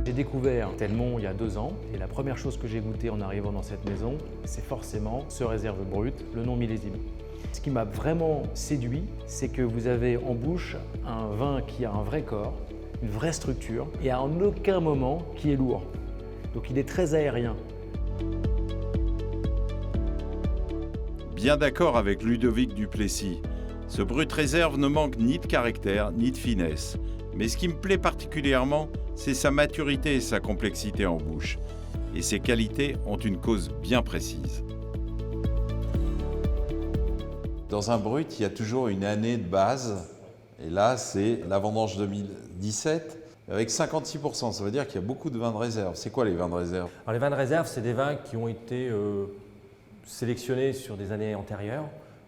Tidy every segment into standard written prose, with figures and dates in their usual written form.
J'ai découvert Telmont il y a 2 ans et la première chose que j'ai goûté en arrivant dans cette maison, c'est forcément ce réserve brut, le non millésime. Ce qui m'a vraiment séduit, c'est que vous avez en bouche un vin qui a un vrai corps, une vraie structure et à en aucun moment qui est lourd. Donc il est très aérien. Bien d'accord avec Ludovic Duplessis, ce brut réserve ne manque ni de caractère ni de finesse. Mais ce qui me plaît particulièrement, c'est sa maturité et sa complexité en bouche. Et ces qualités ont une cause bien précise. Dans un brut, il y a toujours une année de base. Et là, c'est la vendange 2017 avec 56%. Ça veut dire qu'il y a beaucoup de vins de réserve. C'est quoi les vins de réserve? Alors, les vins de réserve, c'est des vins qui ont été sélectionnés sur des années antérieures,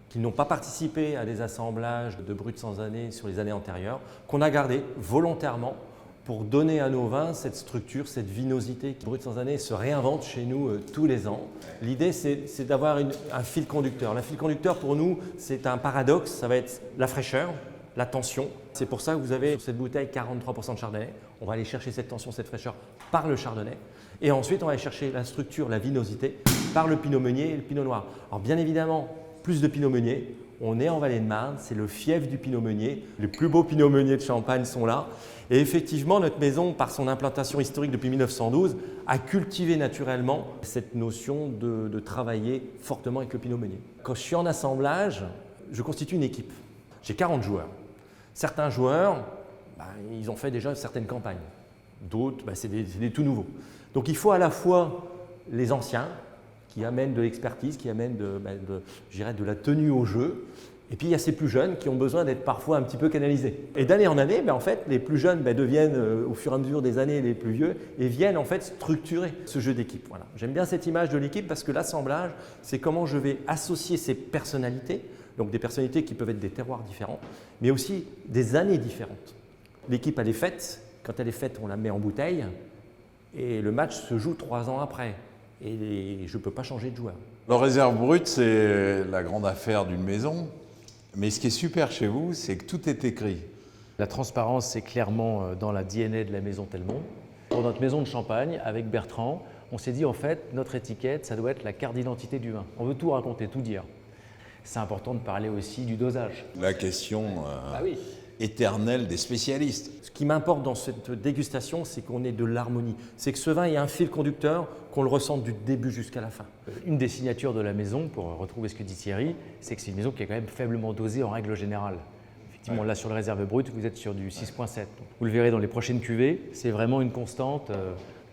qui n'ont pas participé à des assemblages de bruts sans année sur les années antérieures, qu'on a gardé volontairement pour donner à nos vins cette structure, cette vinosité. Brut sans année se réinvente chez nous tous les ans. L'idée, c'est d'avoir un fil conducteur. Le fil conducteur, pour nous, c'est un paradoxe. Ça va être la fraîcheur, la tension. C'est pour ça que vous avez sur cette bouteille 43% de chardonnay. On va aller chercher cette tension, cette fraîcheur par le chardonnay. Et ensuite, on va aller chercher la structure, la vinosité par le pinot meunier et le pinot noir. Alors bien évidemment, plus de pinot meunier. On est en Vallée de Marne, c'est le fief du pinot meunier. Les plus beaux pinots meuniers de Champagne sont là. Et effectivement, notre maison, par son implantation historique depuis 1912, a cultivé naturellement cette notion de travailler fortement avec le pinot meunier. Quand je suis en assemblage, je constitue une équipe. J'ai 40 joueurs. Certains joueurs, ils ont fait déjà certaines campagnes. D'autres, c'est des tout nouveaux. Donc il faut à la fois les anciens, qui amènent de l'expertise, qui amènent de la tenue au jeu. Et puis il y a ces plus jeunes qui ont besoin d'être parfois un petit peu canalisés. Et d'année en année, en fait, les plus jeunes deviennent au fur et à mesure des années les plus vieux et viennent en fait structurer ce jeu d'équipe. Voilà. J'aime bien cette image de l'équipe parce que l'assemblage, c'est comment je vais associer ces personnalités, donc des personnalités qui peuvent être des terroirs différents, mais aussi des années différentes. L'équipe, elle est faite. Quand elle est faite, on la met en bouteille et le match se joue 3 ans après. Et je ne peux pas changer de joueur. Le réserve brut, c'est la grande affaire d'une maison. Mais ce qui est super chez vous, c'est que tout est écrit. La transparence, c'est clairement dans la DNA de la maison Telmont. Pour notre maison de Champagne, avec Bertrand, on s'est dit en fait, notre étiquette, ça doit être la carte d'identité du vin. On veut tout raconter, tout dire. C'est important de parler aussi du dosage. La question éternelle des spécialistes. Ce qui m'importe dans cette dégustation, c'est qu'on ait de l'harmonie. C'est que ce vin ait un fil conducteur, qu'on le ressente du début jusqu'à la fin. Une des signatures de la maison, pour retrouver ce que dit Thierry, c'est que c'est une maison qui est quand même faiblement dosée en règle générale. Effectivement, là sur le réserve brut, vous êtes sur du 6,7. Vous le verrez dans les prochaines cuvées, c'est vraiment une constante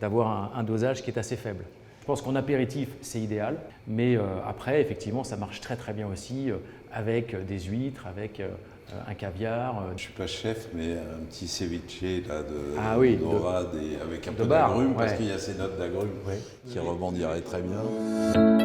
d'avoir un dosage qui est assez faible. Je pense qu'en apéritif, c'est idéal, mais après, effectivement, ça marche très très bien aussi avec des huîtres, avec un caviar. Je ne suis pas chef, mais un petit ceviche là, de dorade avec un peu bar, d'agrumes, parce qu'il y a ces notes d'agrumes qui rebondiraient très bien.